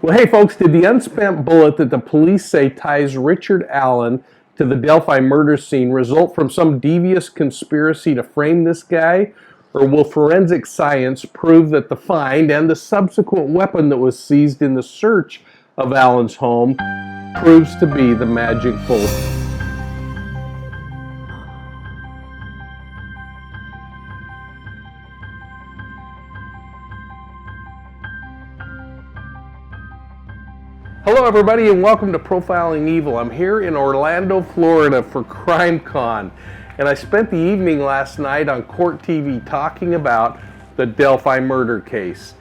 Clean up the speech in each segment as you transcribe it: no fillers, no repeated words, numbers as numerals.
Well, hey folks, did the unspent bullet that the police say ties Richard Allen to the Delphi murder scene result from some devious conspiracy to frame this guy? Or will forensic science prove that the find and the subsequent weapon that was seized in the search of Allen's home proves to be the magic bullet? Hello everybody and welcome to Profiling Evil. I'm here in Orlando, Florida for CrimeCon, and I spent the evening last night on Court TV talking about the Delphi murder case.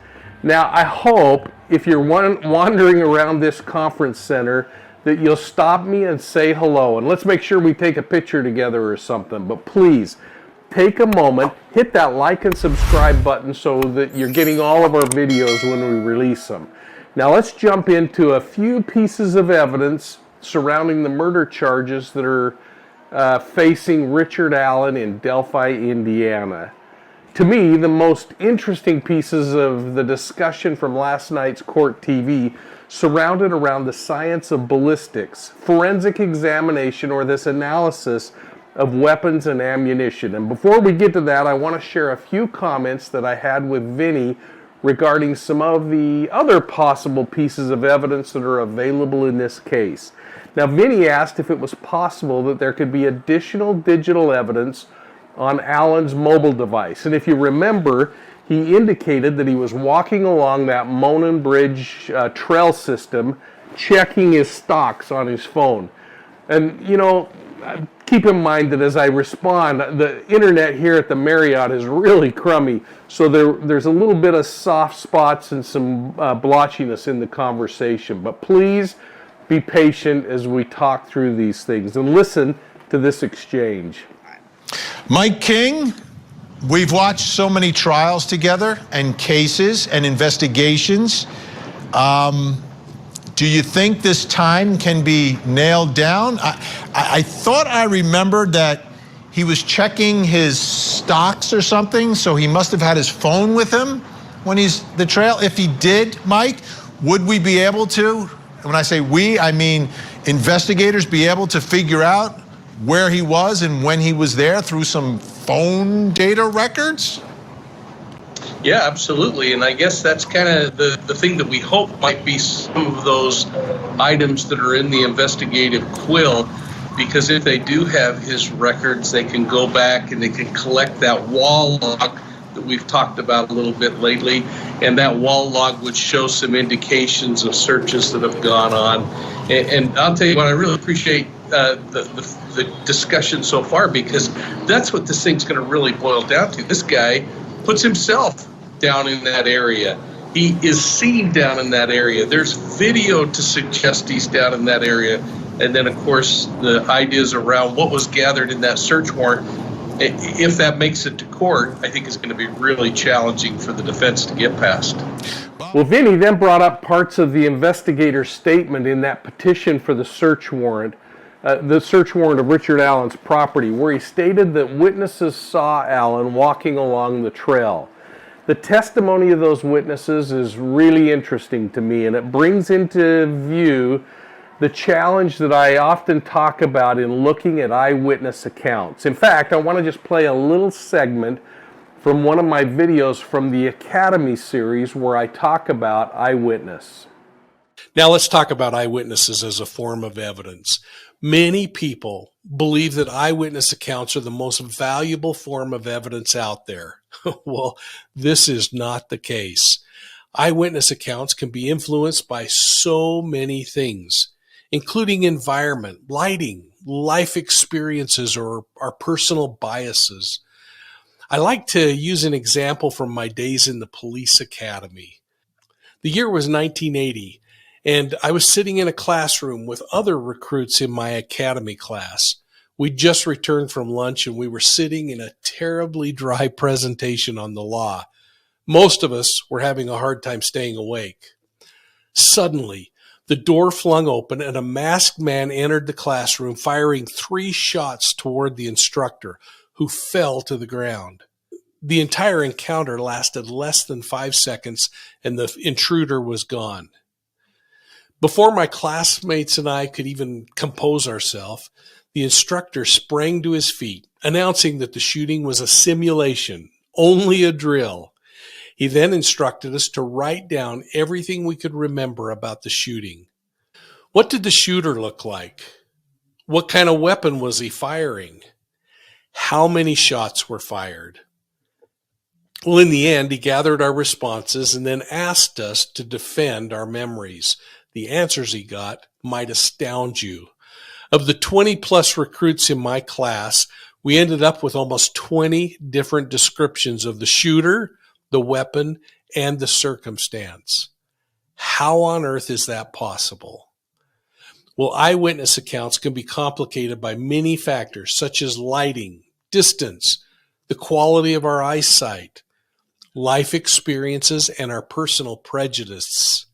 Now I hope if you're wandering around this conference center that you'll stop me and say hello, and let's make sure we take a picture together or something. But please take a moment, hit that like and subscribe button so that you're getting all of our videos when we release them. Now let's jump into a few pieces of evidence surrounding the murder charges that are facing Richard Allen in Delphi, Indiana. To me, the most interesting pieces of the discussion from last night's Court TV surrounded around the science of ballistics, forensic examination, or this analysis of weapons and ammunition. And before we get to that, I want to share a few comments that I had with Vinny regarding some of the other possible pieces of evidence that are available in this case. Now, Vinny asked if it was possible that there could be additional digital evidence on Allen's mobile device. And if you remember, he indicated that he was walking along that Monon Bridge trail system, checking his stocks on his phone. And, you know, keep in mind that as I respond, the internet here at the Marriott is really crummy, so there's a little bit of soft spots and some blotchiness in the conversation. But please be patient as we talk through these things and listen to this exchange. Mike King, we've watched so many trials together and cases and investigations. Do you think this time can be nailed down? I thought I remembered that he was checking his stocks or something, so he must have had his phone with him when he's the trail. If he did, Mike, would we be able to, when I say we, I mean investigators, be able to figure out where he was and when he was there through some phone data records? Yeah, absolutely. And I guess that's kind of the thing that we hope might be some of those items that are in the investigative quill, because if they do have his records, they can go back and they can collect that wall log that we've talked about a little bit lately, and that wall log would show some indications of searches that have gone on. And I'll tell you what, I really appreciate the discussion so far, because that's what this thing's going to really boil down to. This guy puts himself down in that area. He is seen down in that area. There's video to suggest he's down in that area. And then, of course, the ideas around what was gathered in that search warrant, if that makes it to court, I think is going to be really challenging for the defense to get past. Well, Vinny then brought up parts of the investigator's statement in that petition for the search warrant of Richard Allen's property, where he stated that witnesses saw Allen walking along the trail. The testimony of those witnesses is really interesting to me, and it brings into view the challenge that I often talk about in looking at eyewitness accounts. In fact, I want to just play a little segment from one of my videos from the Academy series where I talk about eyewitness. Now let's talk about eyewitnesses as a form of evidence. Many people believe that eyewitness accounts are the most valuable form of evidence out there. Well, this is not the case. Eyewitness accounts can be influenced by so many things, including environment, lighting, life experiences, or our personal biases. I like to use an example from my days in the police academy. The year was 1980. And I was sitting in a classroom with other recruits in my academy class. We'd just returned from lunch and we were sitting in a terribly dry presentation on the law. Most of us were having a hard time staying awake. Suddenly, the door flung open and a masked man entered the classroom, firing 3 shots toward the instructor, who fell to the ground. The entire encounter lasted less than 5 seconds and the intruder was gone. Before my classmates and I could even compose ourselves, the instructor sprang to his feet, announcing that the shooting was a simulation, only a drill. He then instructed us to write down everything we could remember about the shooting. What did the shooter look like? What kind of weapon was he firing? How many shots were fired? Well, in the end, he gathered our responses and then asked us to defend our memories. The answers he got might astound you. Of the 20 plus recruits in my class, we ended up with almost 20 different descriptions of the shooter, the weapon, and the circumstance. How on earth is that possible? Well, eyewitness accounts can be complicated by many factors such as lighting, distance, the quality of our eyesight, life experiences, and our personal prejudices.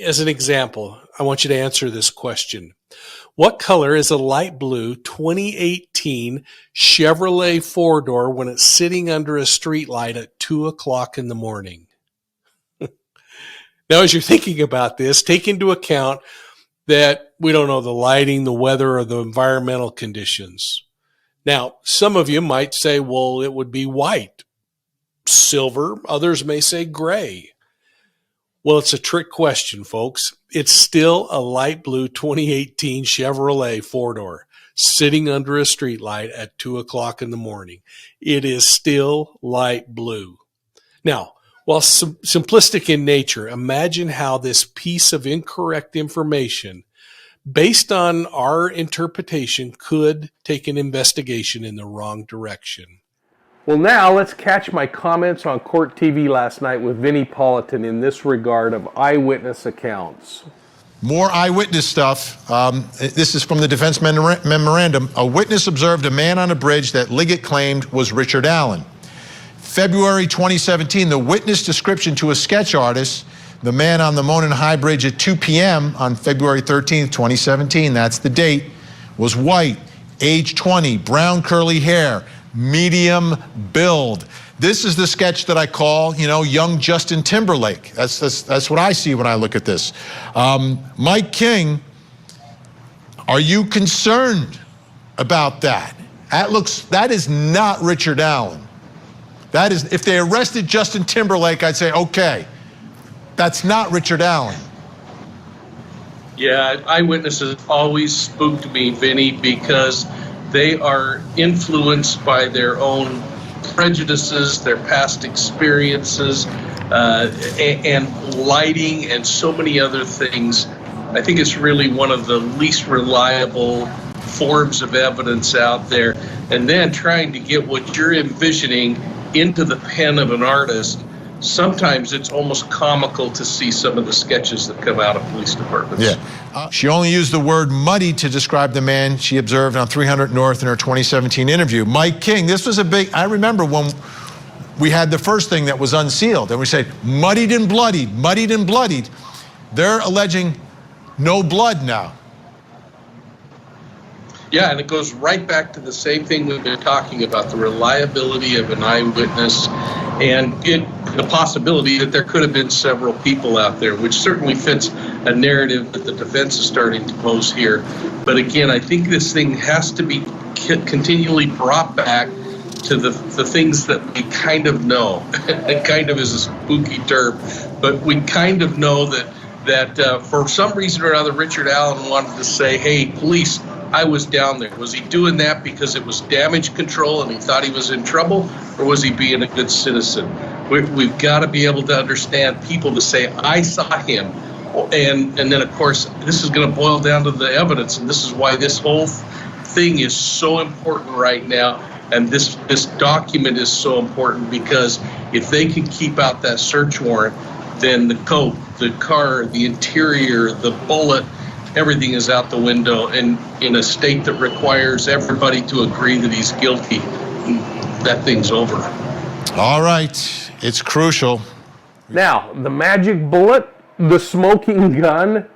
As an example, I want you to answer this question. What color is a light blue 2018 Chevrolet four-door when it's sitting under a streetlight at 2 o'clock in the morning? Now, as you're thinking about this, take into account that we don't know the lighting, the weather, or the environmental conditions. Now, some of you might say, well, it would be white, silver. Others may say gray. Well, it's a trick question, folks. It's still a light blue 2018 Chevrolet four-door sitting under a streetlight at 2 o'clock in the morning. It is still light blue. Now, while simplistic in nature, imagine how this piece of incorrect information, based on our interpretation, could take an investigation in the wrong direction. Well, now let's catch my comments on Court TV last night with Vinnie Politan in this regard of eyewitness accounts. More eyewitness stuff. This is from the defense memorandum. A witness observed a man on a bridge that Liggett claimed was Richard Allen. February 2017, the witness description to a sketch artist, the man on the Monon High Bridge at 2 p.m. on February 13th, 2017, that's the date, was white, age 20, brown curly hair, medium build. This is the sketch that I call, young Justin Timberlake. That's what I see when I look at this. Mike King, are you concerned about that? That is not Richard Allen. That is, if they arrested Justin Timberlake, I'd say, okay, that's not Richard Allen. Yeah, eyewitnesses always spooked me, Vinny, because they are influenced by their own prejudices, their past experiences, and lighting and so many other things. I think it's really one of the least reliable forms of evidence out there. And then trying to get what you're envisioning into the pen of an artist, sometimes it's almost comical to see some of the sketches that come out of police departments. Yeah. She only used the word muddy to describe the man she observed on 300 North in her 2017 interview. Mike King, this was a big, I remember when we had the first thing that was unsealed and we said, muddied and bloodied, muddied and bloodied. They're alleging no blood now. Yeah, and it goes right back to the same thing we've been talking about, the reliability of an eyewitness and the possibility that there could have been several people out there, which certainly fits a narrative that the defense is starting to pose here. But again, I think this thing has to be continually brought back to the things that we kind of know. It kind of is a spooky term, but we kind of know that for some reason or another, Richard Allen wanted to say, hey, police, I was down there. Was he doing that because it was damage control and he thought he was in trouble, or was he being a good citizen? We've got to be able to understand people to say, I saw him. And then, of course, this is going to boil down to the evidence, and this is why this whole thing is so important right now. And this document is so important, because if they can keep out that search warrant, then the coat, the car, the interior, the bullet, everything is out the window, and in a state that requires everybody to agree that he's guilty, that thing's over. All right, it's crucial. Now, the magic bullet, the smoking gun.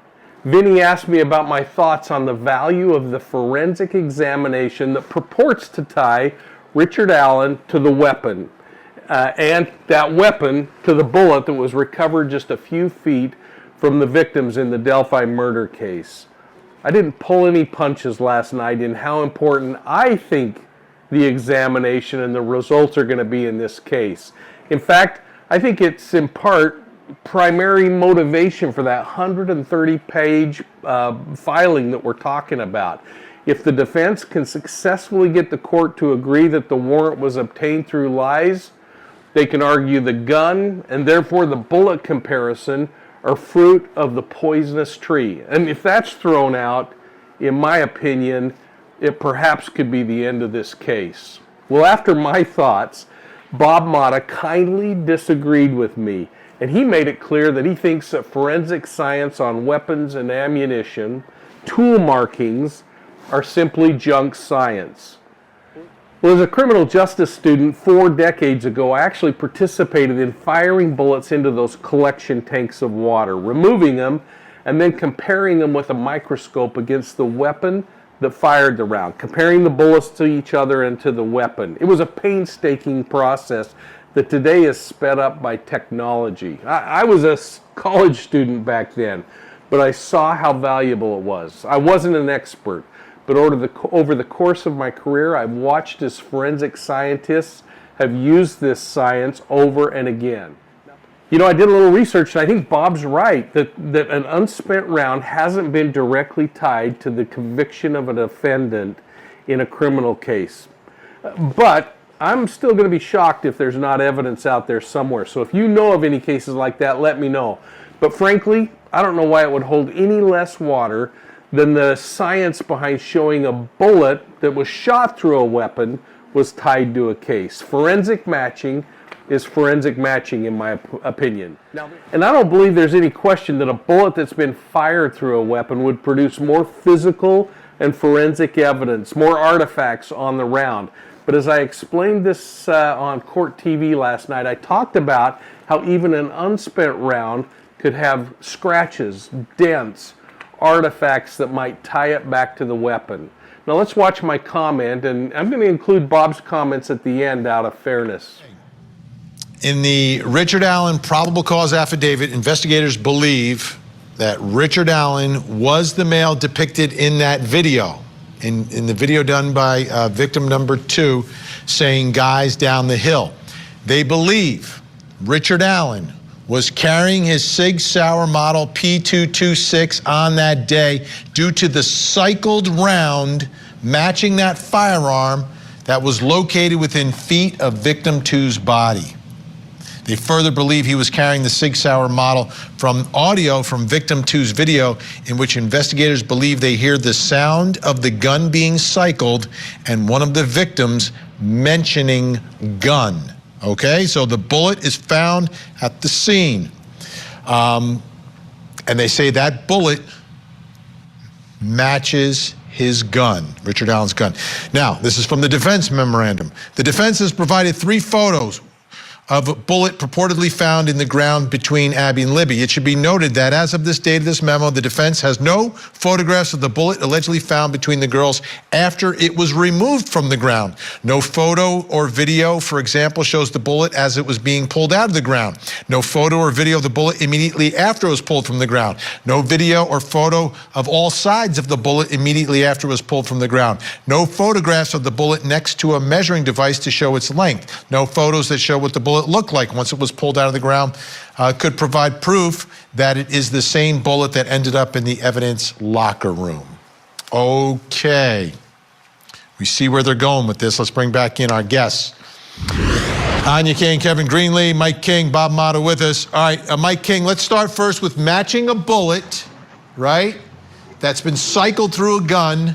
Vinny asked me about my thoughts on the value of the forensic examination that purports to tie Richard Allen to the weapon, and that weapon to the bullet that was recovered just a few feet from the victims in the Delphi murder case. I didn't pull any punches last night in how important I think the examination and the results are going to be in this case. In fact, I think it's in part primary motivation for that 130-page filing that we're talking about. If the defense can successfully get the court to agree that the warrant was obtained through lies, they can argue the gun and therefore the bullet comparison are fruit of the poisonous tree. And if that's thrown out, in my opinion, it perhaps could be the end of this case. Well, after my thoughts, Bob Motta kindly disagreed with me, and he made it clear that he thinks that forensic science on weapons and ammunition, tool markings, are simply junk science. Well, as a criminal justice student 4 decades ago, I actually participated in firing bullets into those collection tanks of water, removing them, and then comparing them with a microscope against the weapon that fired the round, comparing the bullets to each other and to the weapon. It was a painstaking process that today is sped up by technology. I was a college student back then, but I saw how valuable it was. I wasn't an expert, but over the course of my career, I've watched as forensic scientists have used this science over and again. You know, I did a little research, and I think Bob's right that an unspent round hasn't been directly tied to the conviction of a defendant in a criminal case. But I'm still going to be shocked if there's not evidence out there somewhere. So if you know of any cases like that, let me know. But frankly, I don't know why it would hold any less water than the science behind showing a bullet that was shot through a weapon was tied to a case. Forensic matching is forensic matching, in my opinion. And I don't believe there's any question that a bullet that's been fired through a weapon would produce more physical and forensic evidence, more artifacts on the round. But as I explained this on Court TV last night, I talked about how even an unspent round could have scratches, dents, artifacts that might tie it back to the weapon. Now let's watch my comment, and I'm going to include Bob's comments at the end out of fairness. In the Richard Allen probable cause affidavit, investigators believe that Richard Allen was the male depicted in that video, in the video done by victim number 2, saying guys down the hill. They believe Richard Allen was carrying his Sig Sauer model P226 on that day due to the cycled round matching that firearm that was located within feet of victim 2's body. They further believe he was carrying the Sig Sauer model from audio from victim 2's video, in which investigators believe they hear the sound of the gun being cycled and one of the victims mentioning gun. Okay, so the bullet is found at the scene. And they say that bullet matches his gun, Richard Allen's gun. Now, this is from the defense memorandum. The defense has provided 3 photos of a bullet purportedly found in the ground between Abby and Libby. It should be noted that as of this date of this memo, the defense has no photographs of the bullet allegedly found between the girls after it was removed from the ground. No photo or video, for example, shows the bullet as it was being pulled out of the ground. No photo or video of the bullet immediately after it was pulled from the ground. No video or photo of all sides of the bullet immediately after it was pulled from the ground. No photographs of the bullet next to a measuring device to show its length. No photos that show what the bullet looked like once it was pulled out of the ground could provide proof that it is the same bullet that ended up in the evidence locker room. Okay. We see where they're going with this. Let's bring back in our guests. Anya King, Kevin Greenlee, Mike King, Bob Motta with us. All right, Mike King, let's start first with matching a bullet, right, that's been cycled through a gun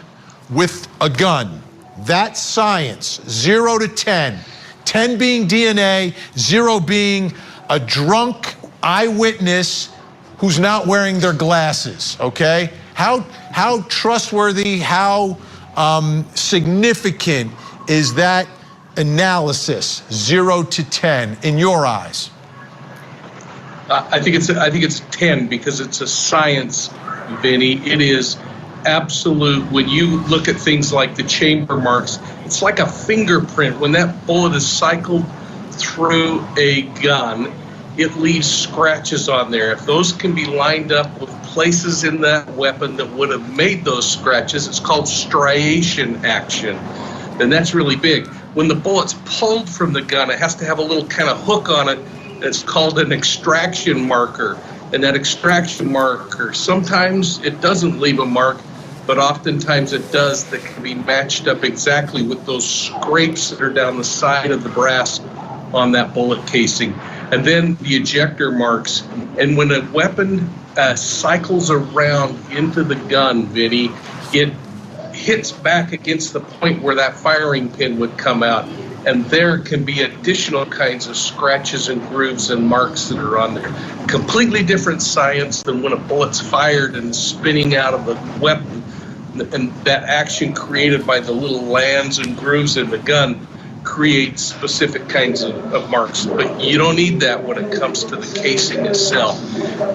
with a gun. That's science, 0 to 10. 10 being DNA, 0 being a drunk eyewitness who's not wearing their glasses, okay? How trustworthy, how significant is that analysis, 0 to 10, in your eyes? I think it's 10 because it's a science, Vinny. It is absolute. When you look at things like the chamber marks, it's like a fingerprint. When that bullet is cycled through a gun, it leaves scratches on there. If those can be lined up with places in that weapon that would have made those scratches, it's called striation action. And that's really big. When the bullet's pulled from the gun, it has to have a little kind of hook on it. It's called an extraction marker. And that extraction marker, sometimes it doesn't leave a mark, but oftentimes it does, that can be matched up exactly with those scrapes that are down the side of the brass on that bullet casing. And then the ejector marks. And when a weapon cycles around into the gun, Vinny, it hits back against the point where that firing pin would come out. And there can be additional kinds of scratches and grooves and marks that are on there. Completely different science than when a bullet's fired and spinning out of the weapon. And that action created by the little lands and grooves in the gun create specific kinds of marks, but you don't need that when it comes to the casing itself.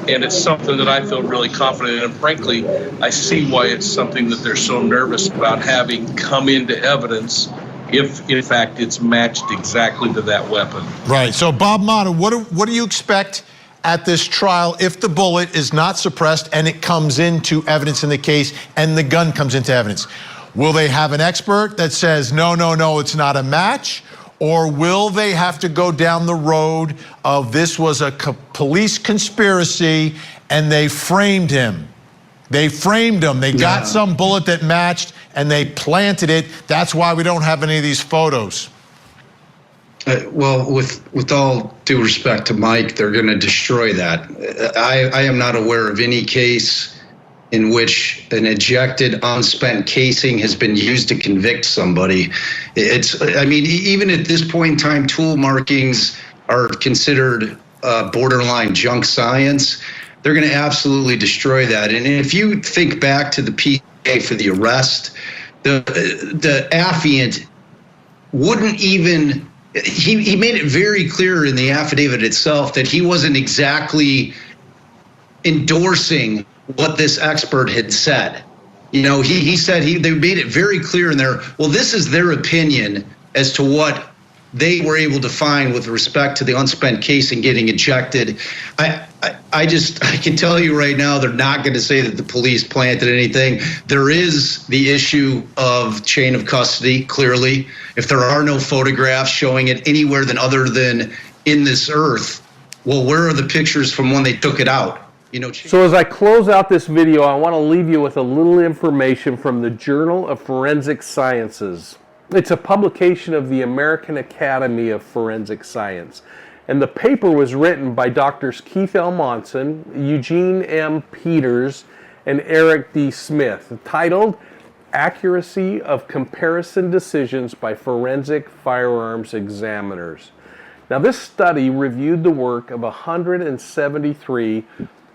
And it's something that I feel really confident in, and frankly, I see why it's something that they're so nervous about having come into evidence if, in fact, it's matched exactly to that weapon. Right. So, Bob Motta, what do you expect at this trial if the bullet is not suppressed and it comes into evidence in the case and the gun comes into evidence? Will they have an expert that says, no, it's not a match? Or will they have to go down the road of this was a police conspiracy and they framed him? They framed him. They got some bullet that matched and they planted it. That's why we don't have any of these photos. Well, with all due respect to Mike, they're going to destroy that. I am not aware of any case in which an ejected, unspent casing has been used to convict somebody. I mean, even at this point in time, tool markings are considered borderline junk science. They're going to absolutely destroy that. And if you think back to the PA for the arrest, the affiant wouldn't even, he made it very clear in the affidavit itself that he wasn't exactly endorsing what this expert had said. You know, he said they made it very clear in there, well, this is their opinion as to what they were able to find with respect to the unspent casing getting ejected. I can tell you right now, they're not going to say that the police planted anything. There is the issue of chain of custody, clearly. If there are no photographs showing it anywhere other than in this earth, well, where are the pictures from when they took it out? You know, so as I close out this video, I want to leave you with a little information from the Journal of Forensic Sciences. It's a publication of the American Academy of Forensic Science. And the paper was written by Drs. Keith L. Monson, Eugene M. Peters, and Eric D. Smith, titled Accuracy of Comparison Decisions by Forensic Firearms Examiners. Now, this study reviewed the work of 173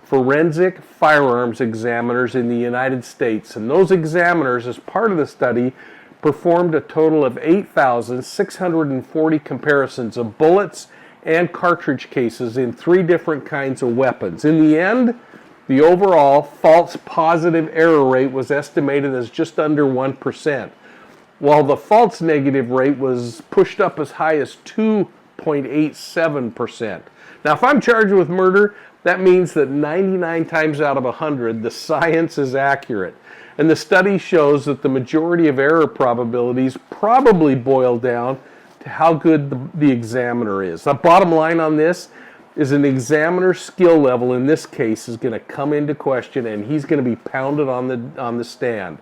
forensic firearms examiners in the United States. And those examiners, as part of the study, performed a total of 8,640 comparisons of bullets and cartridge cases in 3 different kinds of weapons. In the end, the overall false positive error rate was estimated as just under 1%, while the false negative rate was pushed up as high as 2.87%. Now, if I'm charged with murder, that means that 99 times out of 100, the science is accurate. And the study shows that the majority of error probabilities probably boil down to how good the examiner is. The bottom line on this is an examiner's skill level in this case is going to come into question, and he's going to be pounded on the stand.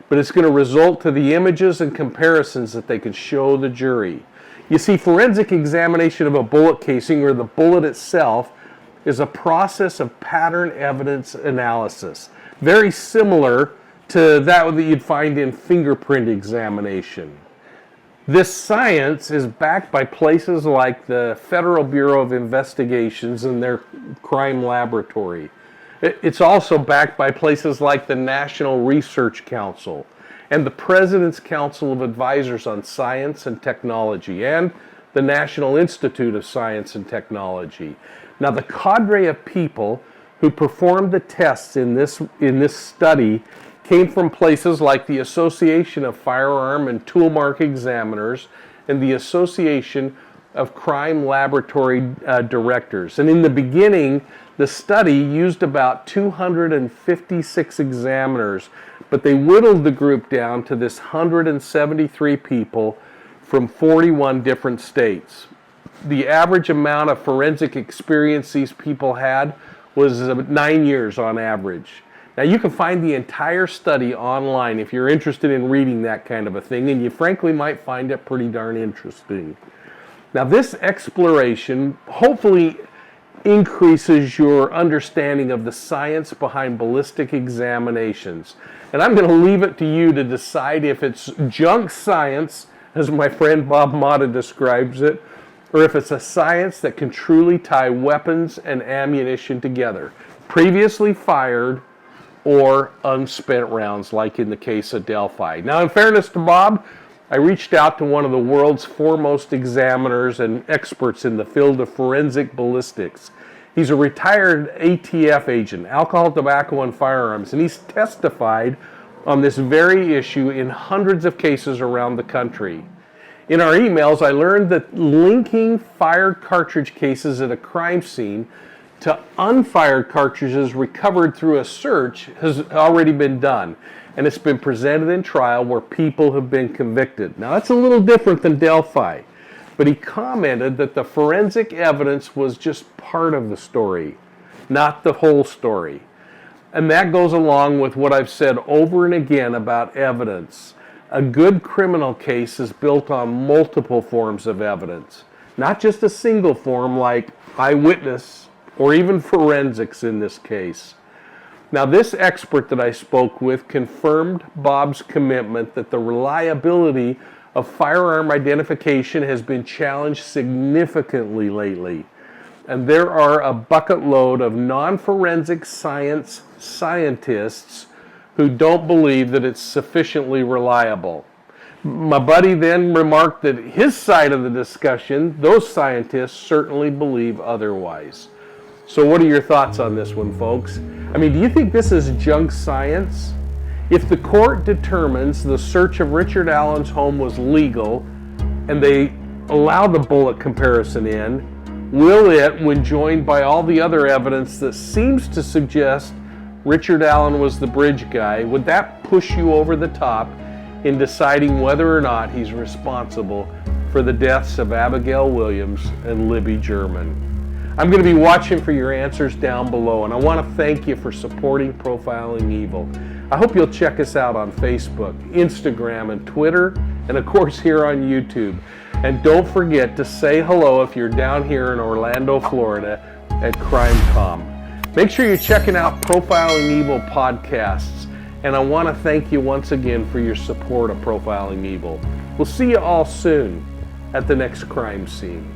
But it's going to result to the images and comparisons that they can show the jury. You see, forensic examination of a bullet casing or the bullet itself is a process of pattern evidence analysis, very similar to that you'd find in fingerprint examination. This science is backed by places like the Federal Bureau of Investigations and their crime laboratory. It's also backed by places like the National Research Council and the President's Council of Advisors on Science and Technology and the National Institute of Science and Technology. Now, the cadre of people who performed the tests in this study came from places like the Association of Firearm and Tool Mark Examiners and the Association of crime laboratory directors. And in the beginning, the study used about 256 examiners, but they whittled the group down to this 173 people from 41 different states. The average amount of forensic experience these people had was 9 years on average. Now, you can find the entire study online if you're interested in reading that kind of a thing, and you frankly might find it pretty darn interesting. Now, this exploration hopefully increases your understanding of the science behind ballistic examinations. And I'm going to leave it to you to decide if it's junk science, as my friend Bob Motta describes it, or if it's a science that can truly tie weapons and ammunition together, previously fired or unspent rounds, like in the case of Delphi. Now, in fairness to Bob, I reached out to one of the world's foremost examiners and experts in the field of forensic ballistics. He's a retired ATF agent, alcohol, tobacco, and firearms, and he's testified on this very issue in hundreds of cases around the country. In our emails, I learned that linking fired cartridge cases at a crime scene to unfired cartridges recovered through a search has already been done, and it's been presented in trial where people have been convicted. Now, that's a little different than Delphi, but he commented that the forensic evidence was just part of the story, not the whole story. And that goes along with what I've said over and again about evidence. A good criminal case is built on multiple forms of evidence, not just a single form like eyewitness or even forensics in this case. Now, this expert that I spoke with confirmed Bob's commitment that the reliability of firearm identification has been challenged significantly lately. And there are a bucket load of non-forensic science scientists who don't believe that it's sufficiently reliable. My buddy then remarked that his side of the discussion, those scientists certainly believe otherwise. So what are your thoughts on this one, folks? I mean, do you think this is junk science? If the court determines the search of Richard Allen's home was legal and they allow the bullet comparison in, will it, when joined by all the other evidence that seems to suggest Richard Allen was the bridge guy, would that push you over the top in deciding whether or not he's responsible for the deaths of Abigail Williams and Libby German? I'm going to be watching for your answers down below, and I want to thank you for supporting Profiling Evil. I hope you'll check us out on Facebook, Instagram, and Twitter, and of course here on YouTube. And don't forget to say hello if you're down here in Orlando, Florida at CrimeCom. Make sure you're checking out Profiling Evil podcasts, and I want to thank you once again for your support of Profiling Evil. We'll see you all soon at the next crime scene.